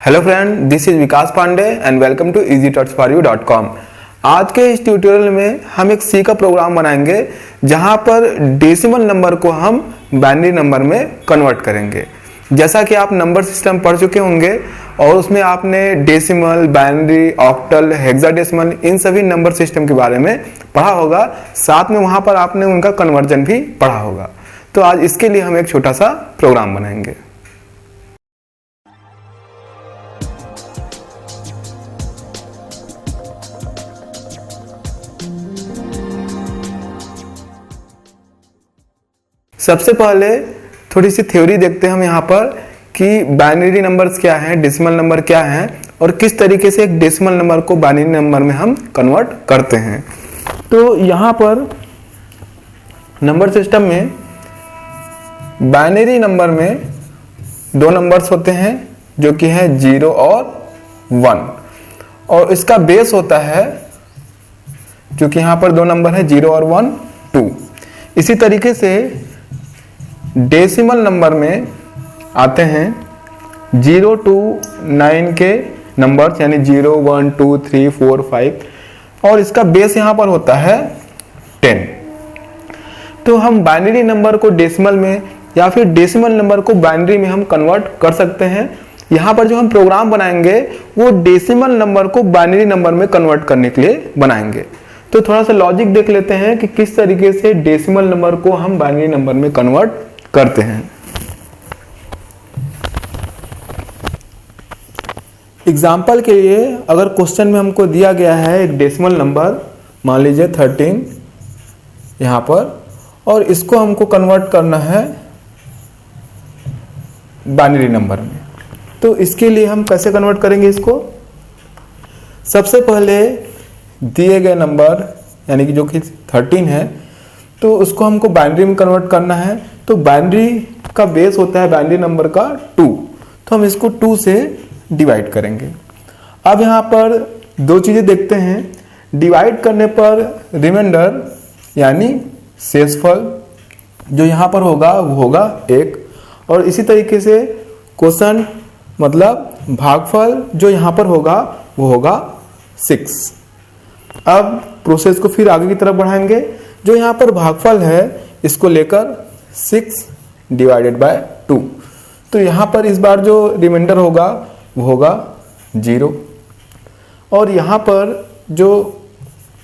Hello friend, this is Vikas Pandey and welcome to easytouchforyou.com। आज के इस ट्यूटोरियल में हम एक सी का प्रोग्राम बनाएंगे जहां पर डेसिमल नंबर को हम बाइनरी नंबर में कन्वर्ट करेंगे। जैसा कि आप नंबर सिस्टम पढ़ चुके होंगे और उसमें आपने डेसिमल, बाइनरी, ऑक्टल, हेक्साडेसिमल इन सभी नंबर सिस्टम के बारे में पढ़ा होगा। साथ में वहां पर आपने उनका कन्वर्जन भी पढ़ा होगा। तो आज इसके लिए हम एक छोटा सा प्रोग्राम बनाएंगे। सबसे पहले थोड़ी सी थ्योरी देखते हैं हम यहाँ पर कि बाइनरी नंबर्स क्या हैं, डेसिमल नंबर क्या हैं और किस तरीके से एक डेसिमल नंबर को बाइनरी नंबर में हम कन्वर्ट करते हैं। तो यहाँ पर नंबर सिस्टम में बाइनरी नंबर में दो नंबर्स होते हैं जो कि है 0 और 1 और इसका बेस होता है, क्योंकि यहाँ पर दो नंबर है 0 और 1 2। इसी तरीके से डेसिमल नंबर में आते हैं 0 to 9 के नंबर्स, यानी 0 1 2 3 4 5 और इसका बेस यहाँ पर होता है 10। तो हम बाइनरी नंबर को डेसिमल में या फिर डेसिमल नंबर को बाइनरी में हम कन्वर्ट कर सकते हैं। यहाँ पर जो हम प्रोग्राम बनाएंगे वो डेसिमल नंबर को बाइनरी नंबर में कन्वर्ट करने के लिए बनाएंगे। तो थोड़ा सा लॉजिक देख लेते हैं कि किस तरीके से डेसिमल नंबर को हम बाइनरी नंबर में कन्वर्ट करते हैं। एग्जाम्पल के लिए अगर क्वेश्चन में हमको दिया गया है एक डेसिमल नंबर, मान लीजिए 13 यहाँ पर, और इसको हमको कन्वर्ट करना है बाइनरी नंबर में। तो इसके लिए हम कैसे कन्वर्ट करेंगे इसको? सबसे पहले दिए गए नंबर यानी कि जो कि 13 है, तो उसको हमको बाइनरी में कन्वर्ट करना है। तो बाइनरी का बेस होता है बाइनरी नंबर का 2, तो हम इसको 2 से डिवाइड करेंगे। अब यहाँ पर दो चीज़ें देखते हैं। डिवाइड करने पर रिमाइंडर यानी शेषफल जो यहाँ पर होगा वो होगा 1, और इसी तरीके से क्वोशंट मतलब भागफल जो यहाँ पर होगा वो होगा 6। अब प्रोसेस को फिर आगे की तरफ बढ़ाएंगे। जो यहाँ पर भागफल है इसको लेकर 6 डिवाइडेड बाय 2, तो यहाँ पर इस बार जो रिमाइंडर होगा वो होगा 0, और यहाँ पर जो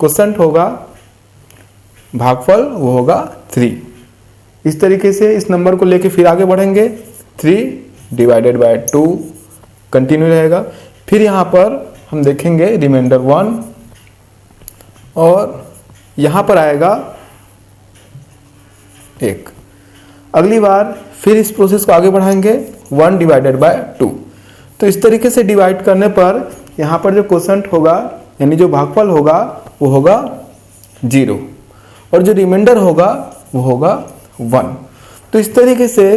क्वोशंट होगा भागफल वो होगा 3। इस तरीके से इस नंबर को लेके फिर आगे बढ़ेंगे। 3 डिवाइडेड बाय 2 कंटिन्यू रहेगा। फिर यहाँ पर हम देखेंगे रिमाइंडर 1 और यहाँ पर आएगा 1। अगली बार फिर इस प्रोसेस को आगे बढ़ाएंगे 1 डिवाइडेड बाय 2। तो इस तरीके से डिवाइड करने पर यहाँ पर जो क्वोशंट होगा यानी जो भागफल होगा वो होगा 0 और जो रिमाइंडर होगा वो होगा 1। तो इस तरीके से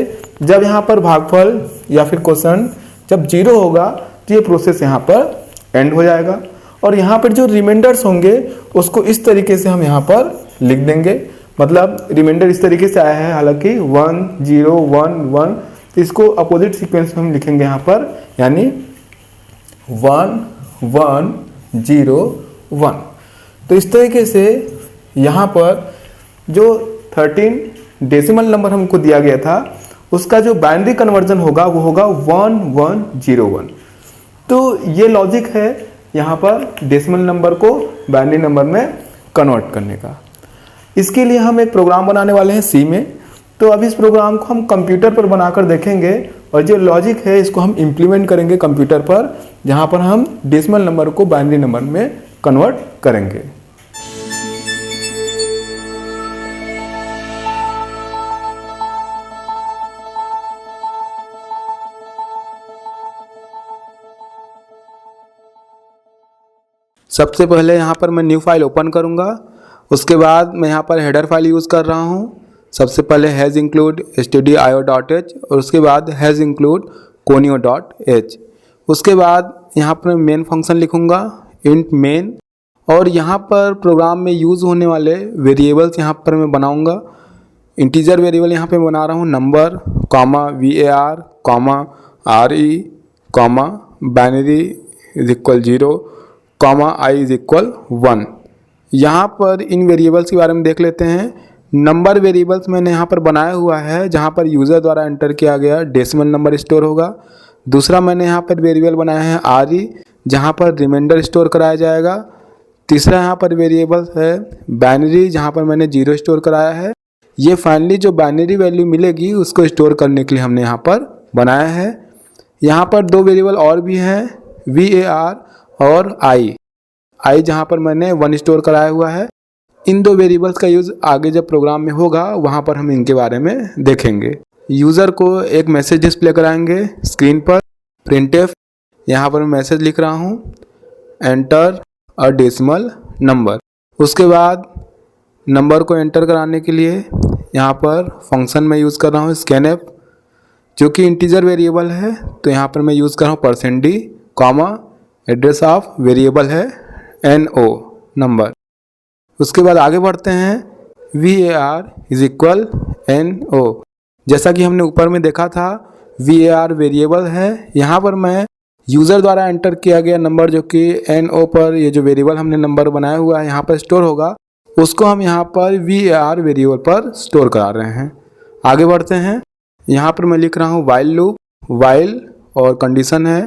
जब यहाँ पर भागफल या फिर क्वोशंट जब 0 होगा तो ये प्रोसेस यहाँ पर एंड हो जाएगा, और यहाँ पर जो रिमाइंडर्स होंगे उसको इस तरीके से हम यहाँ पर लिख देंगे। मतलब रिमाइंडर इस तरीके से आया है, हालांकि 1 0 1 1, तो इसको अपोजिट सीक्वेंस में हम लिखेंगे यहाँ पर, यानी 1 1 0 1। तो इस तरीके से यहाँ पर जो 13 डेसिमल नंबर हमको दिया गया था उसका जो बाइनरी कन्वर्जन होगा वो होगा 1 1 0 1। तो ये लॉजिक है यहाँ पर डेसिमल नंबर को बाइनरी नंबर में कन्वर्ट करने का। इसके लिए हम एक प्रोग्राम बनाने वाले हैं सी में। तो अब इस प्रोग्राम को हम कंप्यूटर पर बनाकर देखेंगे और जो लॉजिक है इसको हम इम्प्लीमेंट करेंगे कंप्यूटर पर, जहाँ पर हम डेसिमल नंबर को बाइनरी नंबर में कन्वर्ट करेंगे। सबसे पहले यहाँ पर मैं न्यू फाइल ओपन करूँगा। उसके बाद मैं यहाँ पर हेडर फाइल यूज़ कर रहा हूँ। सबसे पहले हैज़ इंक्लूड stdio.h और उसके बाद हैज़ इंक्लूड conio.h। उसके बाद यहाँ पर मैं मेन फंक्शन लिखूँगा इंट मेन, और यहाँ पर प्रोग्राम में यूज़ होने वाले वेरिएबल्स यहाँ पर मैं बनाऊँगा। इंटीजर वेरिएबल यहाँ पे बना रहा हूँ number, comma var, comma re, comma binary is equal 0, comma I is equal 1। यहाँ पर इन वेरिएबल्स के बारे में देख लेते हैं। नंबर वेरिएबल्स मैंने यहाँ पर बनाया हुआ है जहाँ पर यूज़र द्वारा एंटर किया गया डेसिमल नंबर स्टोर होगा। दूसरा मैंने यहाँ पर वेरिएबल बनाया है आरई, जहाँ पर रिमाइंडर स्टोर कराया जाएगा। तीसरा यहाँ पर वेरिएबल है बाइनरी, जहाँ पर मैंने 0 स्टोर कराया है। ये फाइनली जो बाइनरी वैल्यू मिलेगी उसको स्टोर करने के लिए हमने यहाँ पर बनाया है। यहाँ पर 2 वेरिएबल और भी हैं, VAR और आई जहाँ पर मैंने 1 स्टोर कराया हुआ है। इन 2 वेरिएबल्स का यूज़ आगे जब प्रोग्राम में होगा वहाँ पर हम इनके बारे में देखेंगे। यूज़र को एक मैसेज डिस्प्ले कराएंगे स्क्रीन पर, printf। यहाँ पर मैं मैसेज लिख रहा हूँ एंटर अ डेसिमल नंबर। उसके बाद नंबर को एंटर कराने के लिए यहाँ पर फंक्शन में यूज़ कर रहा हूँ scanf, जो कि इंटीजर वेरिएबल है। तो यहाँ पर मैं यूज़ कर रहा हूँ %d, comma address of variable है NO नंबर। उसके बाद आगे बढ़ते हैं, VAR इज इक्वल NO। जैसा कि हमने ऊपर में देखा था VAR वेरिएबल है। यहाँ पर मैं यूज़र द्वारा एंटर किया गया नंबर जो कि NO पर ये जो वेरिएबल हमने नंबर बनाया हुआ है यहाँ पर स्टोर होगा, उसको हम यहाँ पर VAR वेरिएबल पर स्टोर करा रहे हैं। आगे बढ़ते हैं, यहाँ पर मैं लिख रहा हूँ वाइल लूप, वाइल और कंडीशन है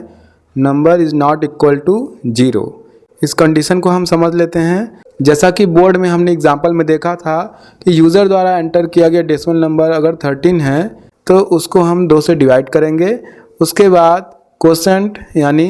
number is not equal to 0। इस कंडीशन को हम समझ लेते हैं। जैसा कि बोर्ड में हमने एग्जाम्पल में देखा था कि यूज़र द्वारा एंटर किया गया डेसिमल नंबर अगर 13 है तो उसको हम 2 से डिवाइड करेंगे। उसके बाद कोसेंट यानी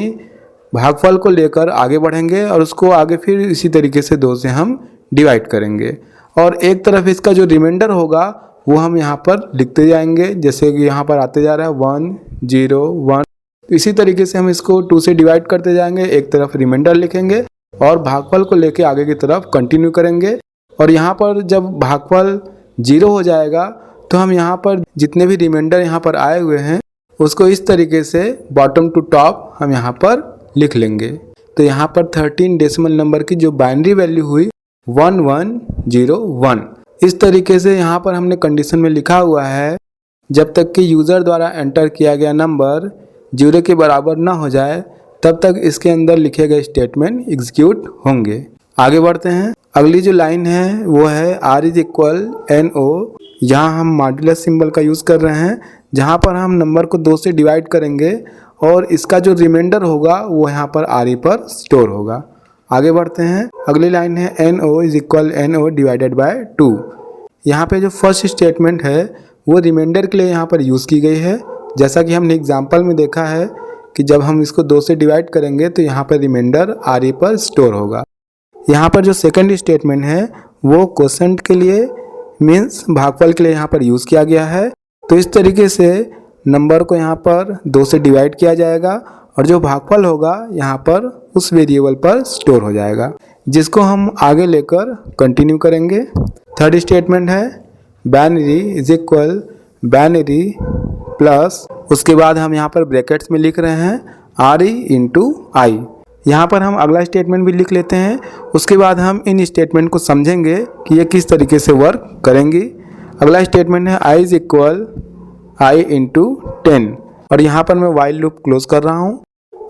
भागफल को लेकर आगे बढ़ेंगे और उसको आगे फिर इसी तरीके से 2 से हम डिवाइड करेंगे। और एक तरफ इसका जो रिमाइंडर होगा वो हम यहाँ पर लिखते जाएंगे, जैसे कि यहाँ पर आते जा रहा है 1 0 1। इसी तरीके से हम इसको 2 से डिवाइड करते जाएंगे, एक तरफ रिमाइंडर लिखेंगे और भागफल को लेके आगे की तरफ कंटिन्यू करेंगे। और यहाँ पर जब भागफल 0 हो जाएगा तो हम यहाँ पर जितने भी रिमाइंडर यहाँ पर आए हुए हैं उसको इस तरीके से बॉटम टू टॉप हम यहाँ पर लिख लेंगे। तो यहाँ पर 13 डेसिमल नंबर की जो बाइनरी वैल्यू हुई 1101। इस तरीके से यहाँ पर हमने कंडीशन में लिखा हुआ है जब तक कि यूज़र द्वारा एंटर किया गया नंबर 0 के बराबर ना हो जाए तब तक इसके अंदर लिखे गए स्टेटमेंट एग्जीक्यूट होंगे। आगे बढ़ते हैं, अगली जो लाइन है वो है R इज इक्वल NO। यहाँ हम मॉड्यूलस सिंबल का यूज़ कर रहे हैं, जहाँ पर हम नंबर को 2 से डिवाइड करेंगे और इसका जो रिमाइंडर होगा वो यहाँ पर RE पर स्टोर होगा। आगे बढ़ते हैं, अगली लाइन है NO is equal NO divided by 2। यहाँ पे जो फर्स्ट स्टेटमेंट है वो रिमाइंडर के लिए यहाँ पर यूज़ की गई है। जैसा कि हमने एग्जाम्पल में देखा है कि जब हम इसको 2 से डिवाइड करेंगे तो यहाँ पर रिमाइंडर RE पर स्टोर होगा। यहाँ पर जो सेकंड स्टेटमेंट है वो कोसेंट के लिए मीन्स भागफल के लिए यहाँ पर यूज़ किया गया है। तो इस तरीके से नंबर को यहाँ पर 2 से डिवाइड किया जाएगा और जो भागफल होगा यहाँ पर उस वेरिएबल पर स्टोर हो जाएगा, जिसको हम आगे लेकर कंटिन्यू करेंगे। थर्ड स्टेटमेंट है binary is equal binary plus, उसके बाद हम यहाँ पर ब्रैकेट्स में लिख रहे हैं RE इंटू आई। यहाँ पर हम अगला स्टेटमेंट भी लिख लेते हैं, उसके बाद हम इन स्टेटमेंट को समझेंगे कि ये किस तरीके से वर्क करेंगी। अगला स्टेटमेंट है I is equal I into 10 और यहाँ पर मैं वाइल लूप क्लोज कर रहा हूँ।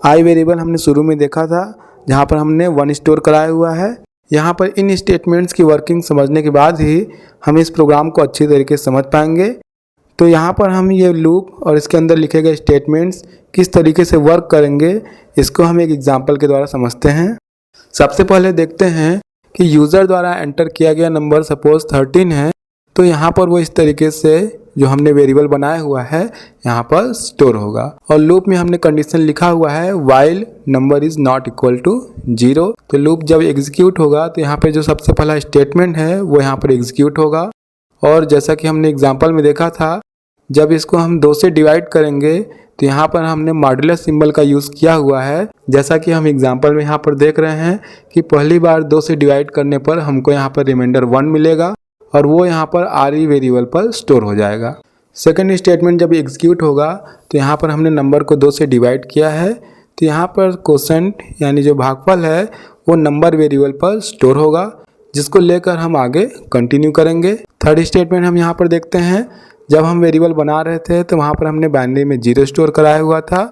I वेरिएबल हमने शुरू में देखा था जहाँ पर हमने 1 स्टोर कराया हुआ है। यहाँ पर इन स्टेटमेंट्स की वर्किंग समझने के बाद ही हम इस प्रोग्राम को अच्छी तरीके से समझ पाएंगे। तो यहाँ पर हम ये लूप और इसके अंदर लिखे गए स्टेटमेंट्स किस तरीके से वर्क करेंगे इसको हम एक एग्जांपल के द्वारा समझते हैं। सबसे पहले देखते हैं कि यूज़र द्वारा एंटर किया गया नंबर सपोज 13 है, तो यहाँ पर वो इस तरीके से जो हमने वेरिएबल बनाया हुआ है यहाँ पर स्टोर होगा। और लूप में हमने कंडीशन लिखा हुआ है while number is not equal to 0। तो लूप जब एग्जीक्यूट होगा तो यहाँ पर जो सबसे पहला स्टेटमेंट है वो यहाँ पर एग्जीक्यूट होगा। और जैसा कि हमने एग्जाम्पल में देखा था जब इसको हम 2 से डिवाइड करेंगे तो यहाँ पर हमने मॉड्यूलस सिंबल का यूज़ किया हुआ है। जैसा कि हम एग्जाम्पल में यहाँ पर देख रहे हैं कि पहली बार 2 से डिवाइड करने पर हमको यहाँ पर रिमाइंडर 1 मिलेगा और वो यहाँ पर RE वेरिएबल पर स्टोर हो जाएगा। सेकंड स्टेटमेंट जब एग्जीक्यूट होगा तो यहाँ पर हमने नंबर को 2 से डिवाइड किया है, तो यहाँ पर कोसेंट यानी जो भागफल है वो नंबर वेरिएबल पर स्टोर होगा, जिसको लेकर हम आगे कंटिन्यू करेंगे। थर्ड स्टेटमेंट हम यहाँ पर देखते हैं जब हम वेरिएबल बना रहे थे तो वहाँ पर हमने बाइनरी में 0 स्टोर कराया हुआ था,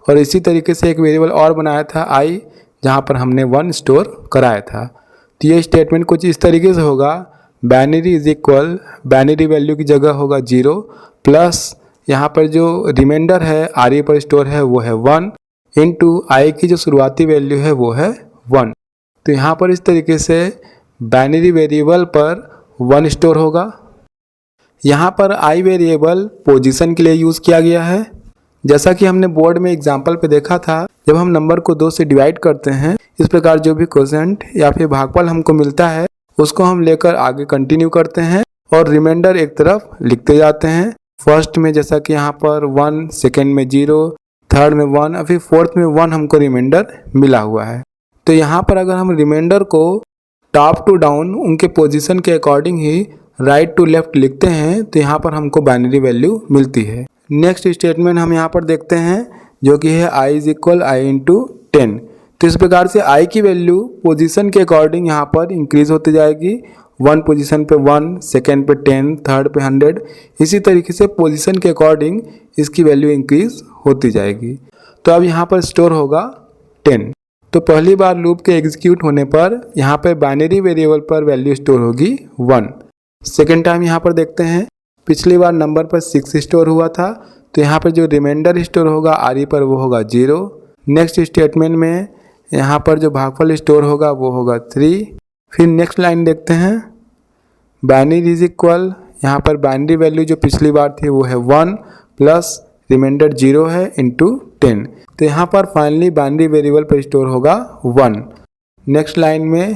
और इसी तरीके से एक वेरिएबल और बनाया था i, जहाँ पर हमने 1 स्टोर कराया था। तो ये स्टेटमेंट कुछ इस तरीके से होगा, binary is equal, binary value की जगह होगा 0 प्लस यहाँ पर जो रिमाइंडर है आर पर स्टोर है वो है 1 इंटू आई की जो शुरुआती वैल्यू है वो है 1। तो यहाँ पर इस तरीके से बाइनरी वेरिएबल पर 1 स्टोर होगा। यहाँ पर आई वेरिएबल पोजीशन के लिए यूज़ किया गया है। जैसा कि हमने बोर्ड में एग्जाम्पल पे देखा था, जब हम नंबर को 2 से डिवाइड करते हैं, इस प्रकार जो भी क्वोशेंट या फिर भागफल हमको मिलता है उसको हम लेकर आगे कंटिन्यू करते हैं और रिमाइंडर एक तरफ लिखते जाते हैं। फर्स्ट में जैसा कि यहाँ पर 1, सेकेंड में 0, थर्ड में 1 और फिर फोर्थ में 1 हमको रिमाइंडर मिला हुआ है। तो यहाँ पर अगर हम रिमाइंडर को टॉप टू डाउन उनके पोजीशन के अकॉर्डिंग ही राइट टू लेफ्ट लिखते हैं तो यहाँ पर हमको बाइनरी वैल्यू मिलती है। नेक्स्ट स्टेटमेंट हम यहाँ पर देखते हैं जो कि है i is equal i into 10। तो इस प्रकार से i की वैल्यू पोजीशन के अकॉर्डिंग यहाँ पर इंक्रीज होती जाएगी। 1 पोजीशन पे 1, सेकेंड पे 10, थर्ड पे 100, इसी तरीके से पोजीशन के अकॉर्डिंग इसकी वैल्यू इंक्रीज होती जाएगी। तो अब यहाँ पर स्टोर होगा 10। तो पहली बार लूप के एग्जीक्यूट होने पर यहाँ पर बाइनरी वेरिएबल पर वैल्यू स्टोर होगी 1। सेकेंड टाइम यहाँ पर देखते हैं, पिछली बार नंबर पर 6 स्टोर हुआ था, तो यहाँ पर जो रिमाइंडर स्टोर होगा आर पर वो होगा 0। नेक्स्ट स्टेटमेंट में यहाँ पर जो भागफल स्टोर होगा वो होगा 3। फिर नेक्स्ट लाइन देखते हैं, बाइनरी इज इक्वल, यहाँ पर बाइनरी वैल्यू जो पिछली बार थी वो है 1 प्लस रिमाइंडर 0 है इंटू 10। तो यहाँ पर फाइनली बाइनरी वेरिएबल पर स्टोर होगा 1। नेक्स्ट लाइन में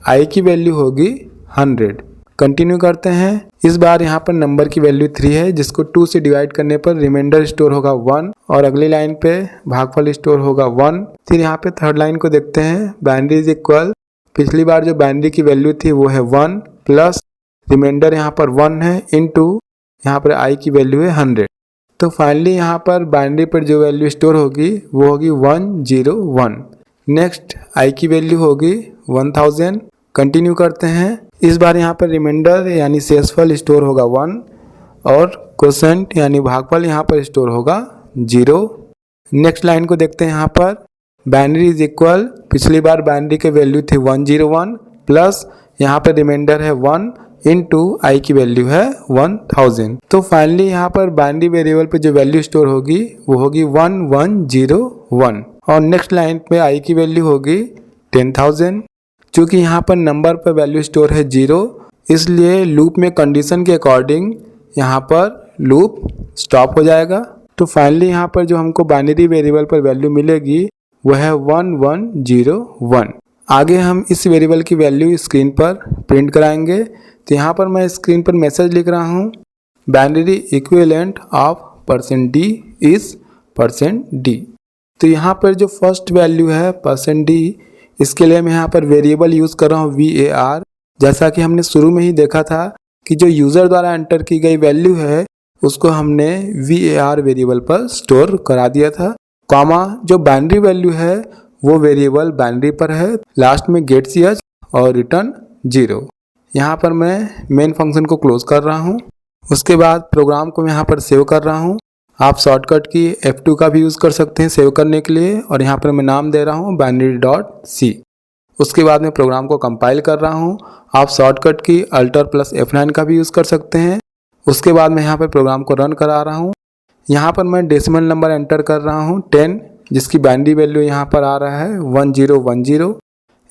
i की वैल्यू होगी 100। कंटिन्यू करते हैं। इस बार यहाँ पर नंबर की वैल्यू 3 है जिसको 2 से डिवाइड करने पर रिमाइंडर स्टोर होगा 1 और अगली लाइन पे भागफल स्टोर होगा 1। फिर यहाँ पे थर्ड लाइन को देखते हैं, बाइनरी इज इक्वल, पिछली बार जो बाइनरी की वैल्यू थी वो है 1 प्लस रिमाइंडर यहाँ पर 1 है इंटू यहाँ पर i की वैल्यू है 100। तो फाइनली यहाँ पर बाइनरी पर जो वैल्यू स्टोर होगी वो होगी 101। नेक्स्ट i की वैल्यू होगी 1000। कंटिन्यू करते हैं। इस बार यहाँ पर रिमाइंडर यानी शेषफल स्टोर होगा 1 और क्वोशेंट यानी भागफल यहाँ पर स्टोर होगा 0। नेक्स्ट लाइन को देखते हैं, यहाँ पर बाइनरी इज इक्वल, पिछली बार बाइनरी की वैल्यू थी 101 प्लस यहाँ पर रिमाइंडर है 1 इंटू आई की वैल्यू है 1000। तो फाइनली यहाँ पर बाइनरी वेरिएबल पे जो वैल्यू स्टोर होगी वो होगी 1101 और नेक्स्ट लाइन पे आई की वैल्यू होगी 10,000। चूँकि यहाँ पर नंबर पर वैल्यू स्टोर है 0, इसलिए लूप में कंडीशन के अकॉर्डिंग यहाँ पर लूप स्टॉप हो जाएगा। तो फाइनली यहाँ पर जो हमको बाइनरी वेरिएबल पर वैल्यू मिलेगी वह है 1101। आगे हम इस वेरिएबल की वैल्यू स्क्रीन पर प्रिंट कराएंगे। तो यहाँ पर मैं स्क्रीन पर मैसेज लिख रहा हूँ, binary equivalent of %d is %d। तो यहाँ पर जो फर्स्ट वैल्यू है %d, इसके लिए मैं यहाँ पर वेरिएबल यूज़ कर रहा हूँ var। जैसा कि हमने शुरू में ही देखा था कि जो यूज़र द्वारा एंटर की गई वैल्यू है उसको हमने var वेरिएबल पर स्टोर करा दिया था, कॉमा जो बाइनरी वैल्यू है वो वेरिएबल बाइनरी पर है, लास्ट में गेट ch और रिटर्न 0। यहाँ पर मैं मेन फंक्शन को क्लोज कर रहा हूँ। उसके बाद प्रोग्राम को मैं यहाँ पर सेव कर रहा हूँ। आप शॉर्टकट की F2 का भी यूज़ कर सकते हैं सेव करने के लिए, और यहाँ पर मैं नाम दे रहा हूँ binary.c। उसके बाद मैं प्रोग्राम को कंपाइल कर रहा हूँ। आप शॉर्टकट की Alt+F9 का भी यूज़ कर सकते हैं। उसके बाद मैं यहाँ पर प्रोग्राम को रन करा रहा हूँ। यहाँ पर मैं डेसिमल नंबर एंटर कर रहा हूँ 10, जिसकी बाइनरी वैल्यू यहाँ पर आ रहा है 1010।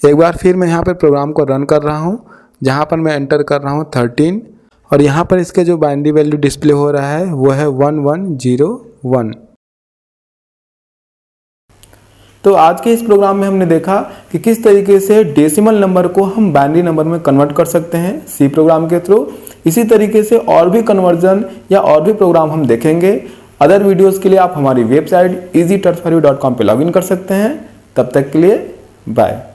एक बार फिर मैं यहाँ पर प्रोग्राम को रन कर रहा हूँ, जहाँ पर मैं एंटर कर रहा हूँ 13 और यहाँ पर इसके जो बाइनरी वैल्यू डिस्प्ले हो रहा है वो है 1101। तो आज के इस प्रोग्राम में हमने देखा कि किस तरीके से डेसिमल नंबर को हम बाइनरी नंबर में कन्वर्ट कर सकते हैं सी प्रोग्राम के थ्रू। इसी तरीके से और भी कन्वर्जन या और भी प्रोग्राम हम देखेंगे। अदर वीडियोस के लिए आप हमारी वेबसाइट easytouchforyou.com पे लॉगिन कर सकते हैं। तब तक के लिए बाय।